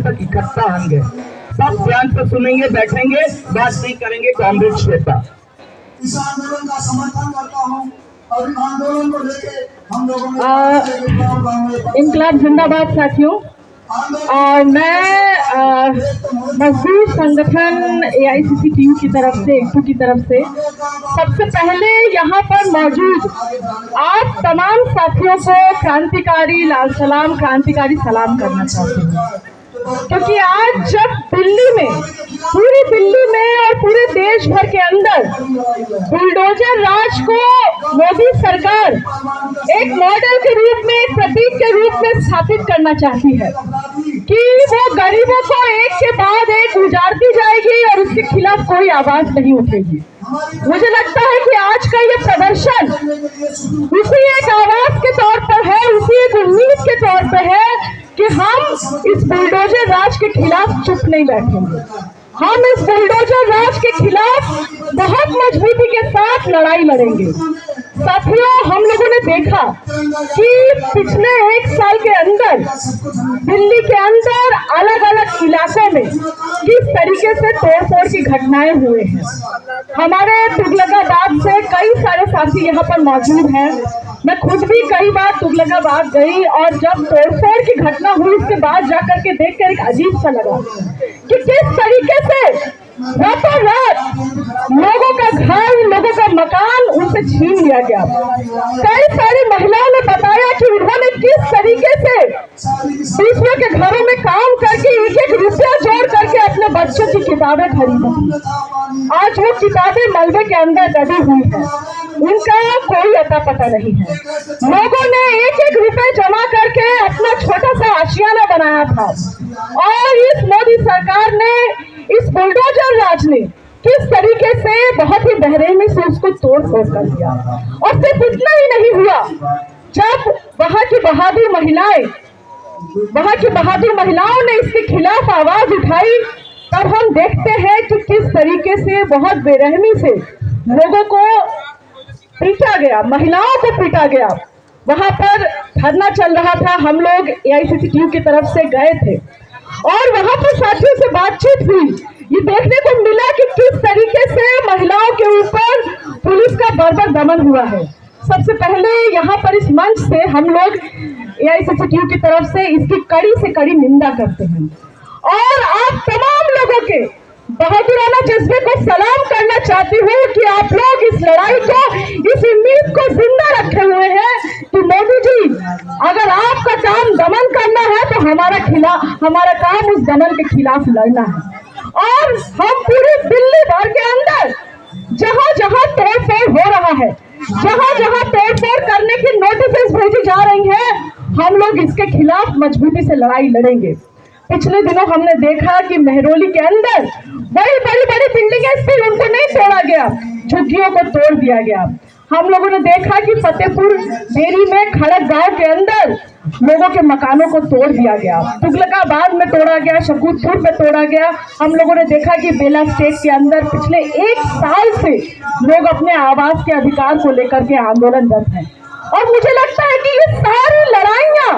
तक इकट्ठा होंगे। सब ध्यान से सुनेंगे, बैठेंगे, बात नहीं करेंगे। कॉमरेड श्वेता, इस आंदोलन का समर्थन करता हूँ और आंदोलन को लेके हम लोगों ने इनकलाब जिंदाबाद साथियों। मैं मजदूर संगठन AICCTU की तरफ से, एकटू की तरफ से सबसे पहले यहाँ पर मौजूद आप तमाम साथियों को क्रांतिकारी लाल सलाम, क्रांतिकारी सलाम करना चाहती हूँ, क्योंकि आज जब दिल्ली में, पूरी दिल्ली में और पूरे देश भर के अंदर बुलडोजर राज को मोदी सरकार एक मॉडल के रूप में, एक प्रतीक के रूप में स्थापित करना चाहती है कि वो गरीबों को एक के बाद एक उजाड़ती जाएगी और उसके खिलाफ कोई आवाज नहीं उठेगी। मुझे लगता है कि आज का ये प्रदर्शन उसी एक आवाज के तौर पर है, उसी एक उम्मीद के तौर पर है कि हम इस बुलडोजर राज के खिलाफ चुप नहीं बैठेंगे। हम इस बुलडोजर राज के खिलाफ बहुत मजबूती के साथ लड़ाई लड़ेंगे। साथियों, हम लोगों ने देखा कि पिछले एक साल के अंदर दिल्ली के अंदर अलग अलग इलाकों में किस तरीके से तोड़फोड़ की घटनाएं हुए हैं। हमारे तुगलकाबाद से कई सारे साथी यहाँ पर मौजूद हैं। मैं खुद भी कई बार तुगलकाबाद गई और जब तोड़फोड़ की घटना हुई उसके बाद जाकर के देखकर एक अजीब सा लगा कि किस तरीके से रातों रात लोगों का घर, लोगों का मकान उनसे छीन लिया गया। कई सारी महिलाओं ने बताया कि उन्होंने किस तरीके से दूसरों के घरों में काम करके एक एक रुपया जोड़ करके अपने बच्चों की किताबें खरीदी। आज वो किताबें मलबे के अंदर दबी हुई है, उनका कोई अता पता नहीं है। लोगों ने एक एक रुपए जमा करके अपना छोटा सा आशियाना बनाया था और इस मोदी सरकार ने, इस बुलडोजर राज ने किस तरीके से बहुत ही बेरहमी से उसको तोड़ फोड़ कर दिया। और सिर्फ इतना ही नहीं हुआ, जब वहां की बहादुर महिलाओं ने इसके खिलाफ आवाज उठाई, तब हम देखते हैं कि किस तरीके से बहुत बेरहमी से लोगों को पीटा गया, महिलाओं को पीटा गया। वहां पर धरना चल रहा था, हम लोग AICCTU की तरफ से गए थे और वहां पर साथियों से बातचीत हुई। ये देखने को मिला कि किस तरीके से महिलाओं के ऊपर पुलिस का बर्बर दमन हुआ है। सबसे पहले यहाँ पर इस मंच से हम लोग AICCTU की तरफ से इसकी कड़ी से कड़ी निंदा करते हैं और आप तमाम लोगों के बहादुराना जज्बे को सलाम करना चाहती हूँ कि आप लोग इस लड़ाई को, इस उम्मीद को जिंदा रखे हुए हैं कि मोदी जी, अगर आपका काम दमन करना है तो हमारा काम उस दमन के खिलाफ लड़ना है। और हम पूरी दिल्ली भर के अंदर जहां जहां तोड़फोड़ हो रहा है, जहां जहां तोड़फोड़ करने की नोटिस भेजी जा रही है, हम लोग इसके खिलाफ मजबूती से लड़ाई लड़ेंगे। पिछले दिनों हमने देखा कि मेहरौली के अंदर बड़ी बड़ी बिल्डिंगें थी, उनको नहीं तोड़ा गया, झुग्गियों को तोड़ दिया गया। हम लोगों ने देखा कि फतेहपुर देरी में खड़क गांव के अंदर लोगों के मकानों को तोड़ दिया गया, तुगलकाबाद में तोड़ा गया, शकूतपुर में तोड़ा गया। हम लोगों ने देखा कि बेला स्टेट के अंदर पिछले एक साल से लोग अपने आवास के अधिकार को लेकर के आंदोलनरत हैं। और मुझे लगता है कि ये सारी लड़ाइयां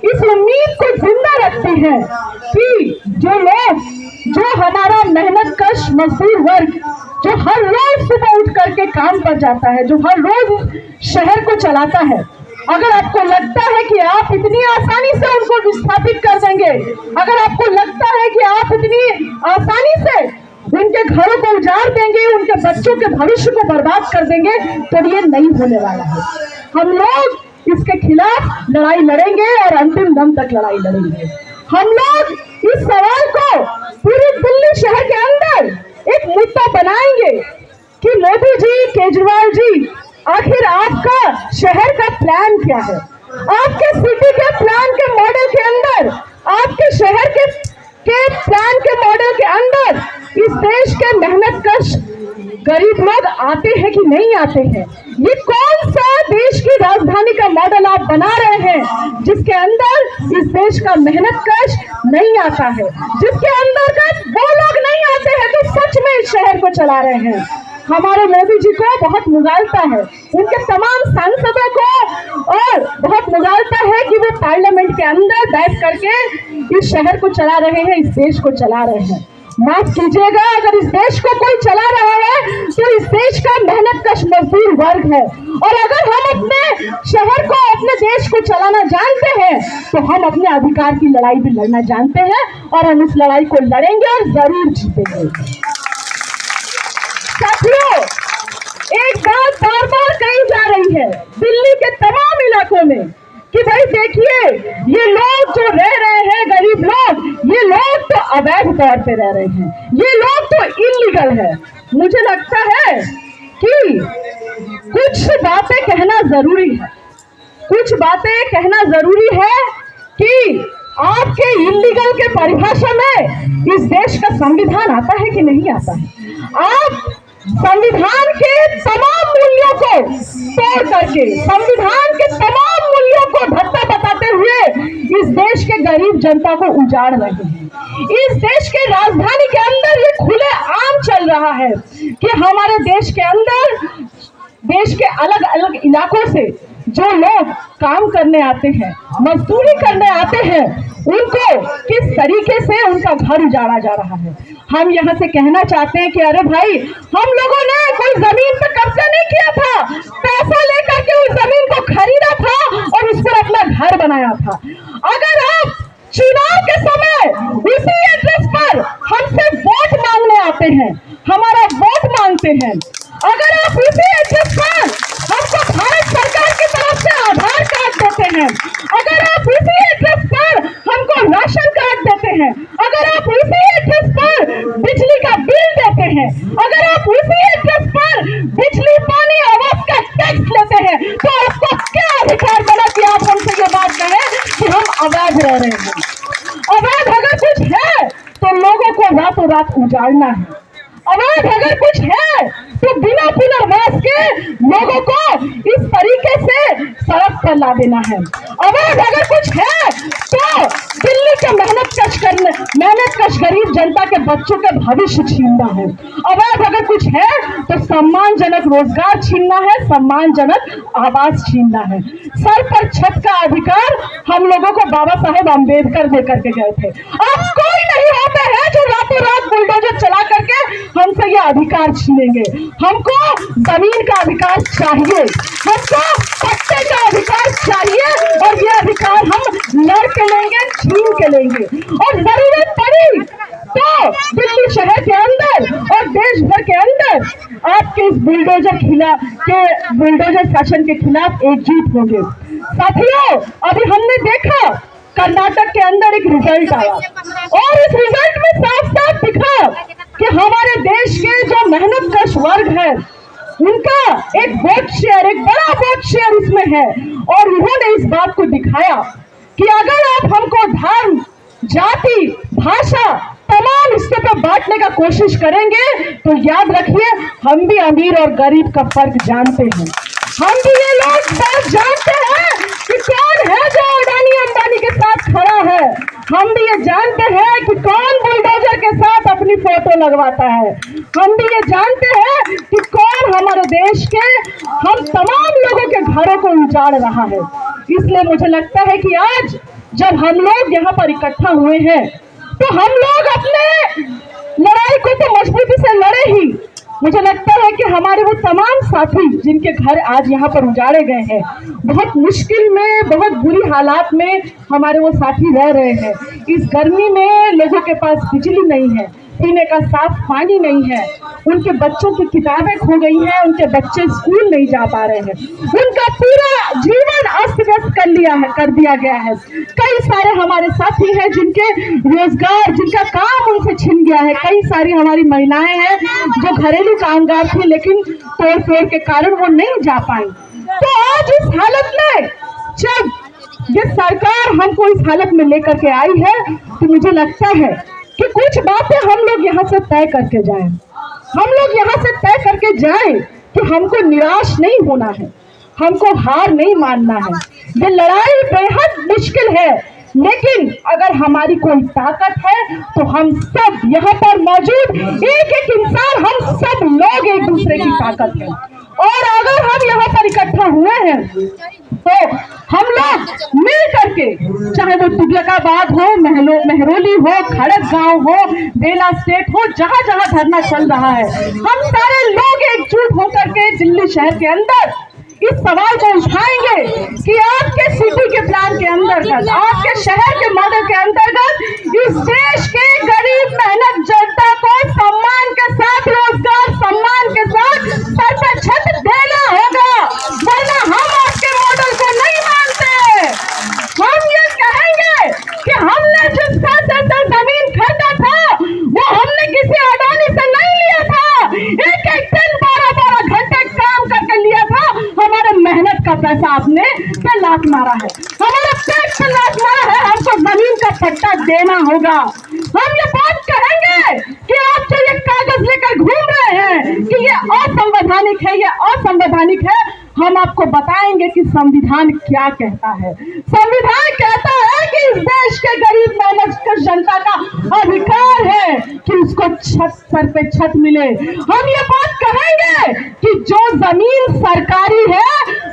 इस उम्मीद को जिंदा रखती हैं कि जो लोग, जो हमारा मेहनतकश मजदूर वर्ग, जो हर रोज सुबह उठ करके काम पर जाता है, जो हर रोज शहर को चलाता है, अगर आपको लगता है कि आप इतनी आसानी से उनको विस्थापित कर देंगे, अगर आपको लगता है कि आप इतनी आसानी से उनके घरों को उजाड़ देंगे, उनके बच्चों के भविष्य को बर्बाद कर देंगे, तो ये नहीं होने वाला है। हम लोग इसके खिलाफ लड़ाई लड़ेंगे और अंतिम दम तक लड़ाई लड़ेंगे। हम लोग इस सवाल को पूरी दिल्ली शहर के अंदर एक मुद्दा बनाएंगे कि मोदी जी, केजरीवाल जी, आखिर आपका शहर का प्लान क्या है? आपके सिटी के प्लान के मॉडल के अंदर, आपके शहर के प्लान के मॉडल के अंदर इस देश के मेहनतकश गरीब लोग आते हैं कि नहीं आते हैं? ये कौन सा देश की राजधानी का मॉडल आप बना रहे हैं जिसके अंदर इस देश का मेहनतकश नहीं आता है, जिसके अंदर वो लोग नहीं आते हैं जो सच में इस शहर को चला रहे हैं? हमारे मोदी जी को बहुत मुगालता है, उनके तमाम सांसदों को, और बहुत मुगालता है कि वो पार्लियामेंट के अंदर बैठ करके इस शहर को चला रहे हैं, इस देश को चला रहे हैं। माफ कीजिएगा, अगर इस देश को कोई चला रहा है तो इस देश का मेहनतकश मजदूर वर्ग है। और अगर हम अपने शहर को, अपने देश को चलाना जानते हैं तो हम अपने अधिकार की लड़ाई भी लड़ना जानते हैं, और हम इस लड़ाई को लड़ेंगे और जरूर जीतेंगे। साथियों, एक बात बार बार कही जा रही है दिल्ली के तमाम इलाकों में कि भाई देखिए, ये लोग जो रह रहे हैं, गरीब लोग, ये लोग तो अवैध तौर पे रह रहे हैं, ये लोग तो इलीगल है। मुझे लगता है कि कुछ बातें कहना जरूरी है, कुछ बातें कहना जरूरी है कि आपके इलीगल के परिभाषा में इस देश का संविधान आता है कि नहीं आता है। आप संविधान के तमाम मूल्यों को तोड़ करके, संविधान के तमाम मूल्यों को धक्का बताते हुए इस देश के गरीब जनता को उजाड़ रहे हैं। इस देश के राजधानी के अंदर ये खुले आम चल रहा है कि हमारे देश के अंदर, देश के अलग अलग इलाकों से जो लोग काम करने आते हैं, मजदूरी करने आते हैं, उनको किस तरीके से उनका घर उजाड़ा जा रहा है। हम यहाँ से कहना चाहते हैं कि अरे भाई, हम लोगों ने कोई जमीन पर कब्जा नहीं किया था, पैसा लेकर के उस जमीन को खरीदा था और उस पर अपना घर बनाया था। अगर आप चुनाव के समय उसी एड्रेस पर हमसे वोट मांगने आते हैं, हमारा वोट मांगते हैं, अगर आप उसी एड्रेस पर हमको भारत सरकार की तरफ से आधार कार्ड देते हैं, अगर आप उसी एड्रेस पर हमको राशन कार्ड देते हैं, अगर आप उसी एड्रेस पर बिजली का बिल देते हैं, अगर आप उसी एड्रेस पर बिजली, पानी, आवास का टैक्स लेते हैं, तो आपको क्या अधिकार बना कि आप हमसे ये बात कहें कि हम अवैध रह रहे हैं। अवैध अगर कुछ है तो लोगों को रातों रात उजाड़ना है। अवैध अगर कुछ है तो बिना पुनर्वास के लोगों को इस तरीके से सड़क पर ला देना है। अवैध अगर कुछ है तो दिल्ली के मेहनतकश गरीब जनता के बच्चों के भविष्य छीनना है। अवैध अगर कुछ है तो सम्मानजनक रोजगार छीनना है, सम्मानजनक आवास छीनना है। सर पर छत का अधिकार हम लोगों को बाबा साहेब अम्बेडकर देकर के गए थे। अब कोई नहीं होते हैं जो रातों रात बुलडोजर चला करके हमसे ये अधिकार छीनेंगे। हमको जमीन का अधिकार चाहिए, हमको पट्टे का अधिकार चाहिए, और ये अधिकार हम लड़ के लेंगे, छीन के लेंगे। और जरूरत पड़ी तो दिल्ली शहर के अंदर और देश भर के अंदर आपके इस बुलडोजर शासन के खिलाफ एकजुट होंगे। साथियों, अभी हमने देखा कर्नाटक के अंदर एक रिजल्ट आया, और इस रिजल्ट में साफ साफ दिखा कि हमारे देश के जो मेहनतकश वर्ग है, उनका एक वोट शेयर, एक बड़ा वोट शेयर इसमें है। और उन्होंने इस बात को दिखाया कि अगर आप हमको धर्म, जाति, भाषा, तमाम हिस्सों पर बांटने का कोशिश करेंगे तो याद रखिए, हम भी अमीर और गरीब का फर्क जानते हैं। हम भी ये लोग बात जानते हैं कि कौन है जो अडानी अंबानी के साथ खड़ा है। हम भी ये जानते हैं कि कौन बुलडोजर के साथ अपनी फोटो लगवाता है। हम भी ये जानते हैं कि कौन हमारे देश के हम तमाम लोगों के घरों को उजाड़ रहा है। इसलिए मुझे लगता है कि आज जब हम लोग यहाँ पर इकट्ठा हुए हैं तो हम लोग अपने लड़ाई को तो मजबूती से लड़े ही। मुझे लगता है कि हमारे वो तमाम साथी जिनके घर आज यहाँ पर उजाड़े गए हैं, बहुत मुश्किल में, बहुत बुरी हालात में हमारे वो साथी रह रहे हैं। इस गर्मी में लोगों के पास बिजली नहीं है, पीने का साफ पानी नहीं है, उनके बच्चों की किताबें खो गई हैं, उनके बच्चे स्कूल नहीं जा पा रहे हैं, उनका पूरा जीवन अस्त व्यस्त कर दिया गया है। कई सारे हमारे साथी हैं जिनके रोजगार, जिनका काम उनसे छिन गया है। कई सारी हमारी महिलाएं हैं जो घरेलू कामगार थी, लेकिन तोड़ के कारण वो नहीं जा पाई। तो आज इस हालत में जब ये सरकार हमको इस हालत में लेकर के आई है, तो मुझे लगता है कि कुछ बातें हम लोग यहाँ से तय करके जाएं। हम लोग यहाँ से तय करके जाएं कि हमको निराश नहीं होना है, हमको हार नहीं मानना है। ये लड़ाई बेहद मुश्किल है, लेकिन अगर हमारी कोई ताकत है तो हम सब यहाँ पर मौजूद एक एक इंसान, हम सब लोग एक दूसरे की ताकत है। और अगर हम यहाँ पर इकट्ठा हुए हैं तो हम लोग मिल करके, चाहे वो तुगलकाबाद हो, मेहरौली हो, खड़गगांव हो, बेला स्टेट हो, जहां जहां धरना चल रहा है, हम सारे लोग एकजुट होकर के दिल्ली शहर के अंदर इस सवाल को उठाएंगे कि आपके सिटी के प्लान के अंतर्गत, आपके शहर के मॉडल के अंतर्गत इस देश के गरीब मेहनत जनता को सम्मान के साथ, रोजगार सम्मान के साथ सर पे छत देना होगा, वरना हम आपके मॉडल को नहीं मानते। हम ये कहेंगे कि हमने जिस पैसे से जमीन खरीदा था वो हमने किसी अडानी से नहीं लिया था, एक एक दिन 12-12 घंटे काम करके लिया था। हमारे मेहनत का पैसा आपने पे लात मारा है, हमारे पेट पे लात मारा है, हमको जमीन का पट्टा देना होगा। हम ये बात कहेंगे कि आप जो ये कागज लेकर घूम रहे हैं कि ये असंवैधानिक है, ये असंवैधानिक है, हम आपको बताएंगे कि संविधान क्या कहता है। संविधान कहता है कि इस देश के गरीब मेहनत जनता का अधिकार है कि उसको छत, सर पे छत मिले। हम ये बात कहेंगे कि जो जमीन सरकारी है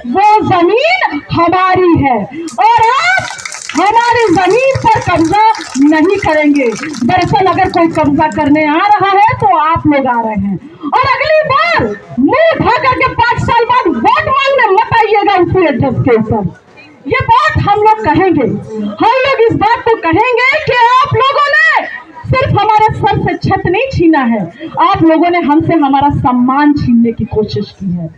वो जमीन हमारी है और आप हमारी जमीन पर कब्जा नहीं करेंगे। दरअसल अगर कोई कब्जा करने आ रहा है तो आप लोग आ रहे हैं, और अगली बार मुंह ढा करके 5 साल बाद वोट मांगने मत आइएगा उसी एड्रेस के ऊपर। ये बात हम लोग कहेंगे। हम लोग इस बात को कहेंगे कि आप लोगों ने सिर्फ हमारे सर से छत नहीं छीना है, आप लोगों ने हमसे हमारा सम्मान छीनने की कोशिश की है।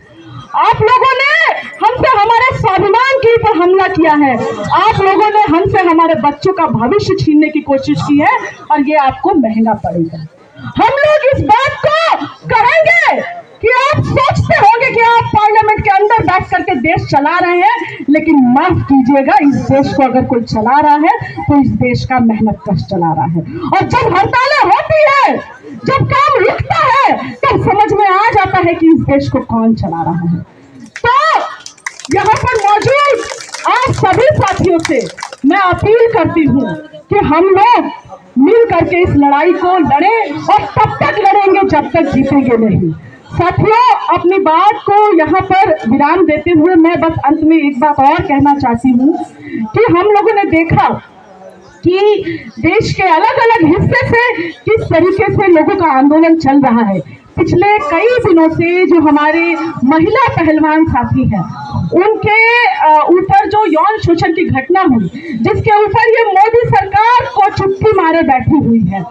आप लोगों ने हमसे हमारे स्वाभिमान के ऊपर हमला किया है, आप लोगों ने हमसे हमारे बच्चों का भविष्य छीनने की कोशिश की है, और ये आपको महंगा पड़ेगा। हम लोग इस बात को कहेंगे कि आप सोचते होंगे कि आप पार्लियामेंट के अंदर बैठ करके देश चला रहे हैं, लेकिन माफ कीजिएगा, इस देश को अगर कोई चला रहा है तो इस देश का मेहनत कश चला रहा है। और जब हड़तालें होती है, जब काम रुकता है, तब समझ में आ जाता है कि इस देश को कौन चला रहा है। तो यहाँ पर मौजूद आप सभी साथियों से मैं अपील करती हूँ कि हम लोग मिल करके इस लड़ाई को लड़ें, और तब तक लड़ेंगे जब तक जीतेंगे नहीं। साथियों, अपनी बात को यहाँ पर विराम देते हुए मैं बस अंत में एक बात और कहना चाहती हूँ कि हम लोगों ने देखा कि देश के अलग अलग हिस्से से किस तरीके से लोगों का आंदोलन चल रहा है। पिछले कई दिनों से जो हमारे महिला पहलवान साथी हैं, उनके ऊपर जो यौन शोषण की घटना हुई, जिसके ऊपर ये मोदी सरकार को चुप्पी मारे बैठी हुई है,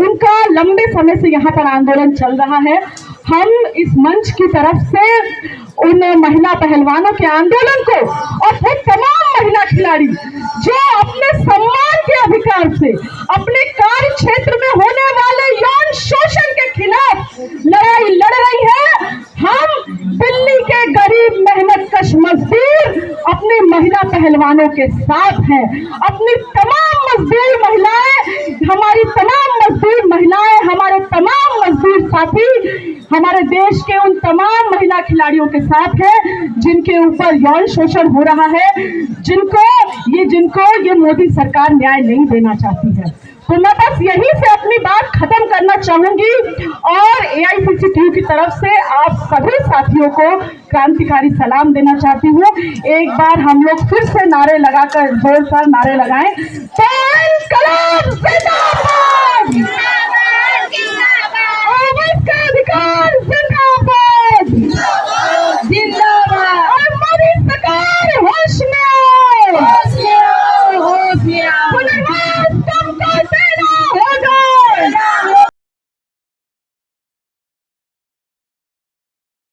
उनका लंबे समय से यहाँ पर आंदोलन चल रहा है। हम इस मंच की तरफ से उन महिला पहलवानों के आंदोलन को और वो तमाम महिला खिलाड़ी जो अपने सम्मान के अधिकार से अपने कार्य क्षेत्र में होने वाले यौन शोषण के खिलाफ लड़ाई लड़ रही है, हम दिल्ली के गरीब मेहनतकश मजदूर अपने महिला पहलवानों के साथ हैं। अपनी तमाम मजदूर महिलाएं, हमारी तमाम मजदूर महिलाएं, हमारे तमाम मजदूर साथी हमारे देश के उन तमाम महिला खिलाड़ियों के साथ है जिनके ऊपर यौन शोषण हो रहा है, जिनको ये मोदी सरकार न्याय नहीं देना चाहती है। तो मैं बस यहीं से अपनी बात खत्म करना चाहूंगी, और AICCTU की तरफ से आप सभी साथियों को क्रांतिकारी सलाम देना चाहती हूँ। एक बार हम लोग फिर से नारे लगाकर जोरदार नारे लगाएं, इनकलाब जिंदाबाद, आवाज का अधिकार जिंदाबाद, जिंदाबाद, और मोदी सरकार होश में आओ, होश में आओ, पुनर्वास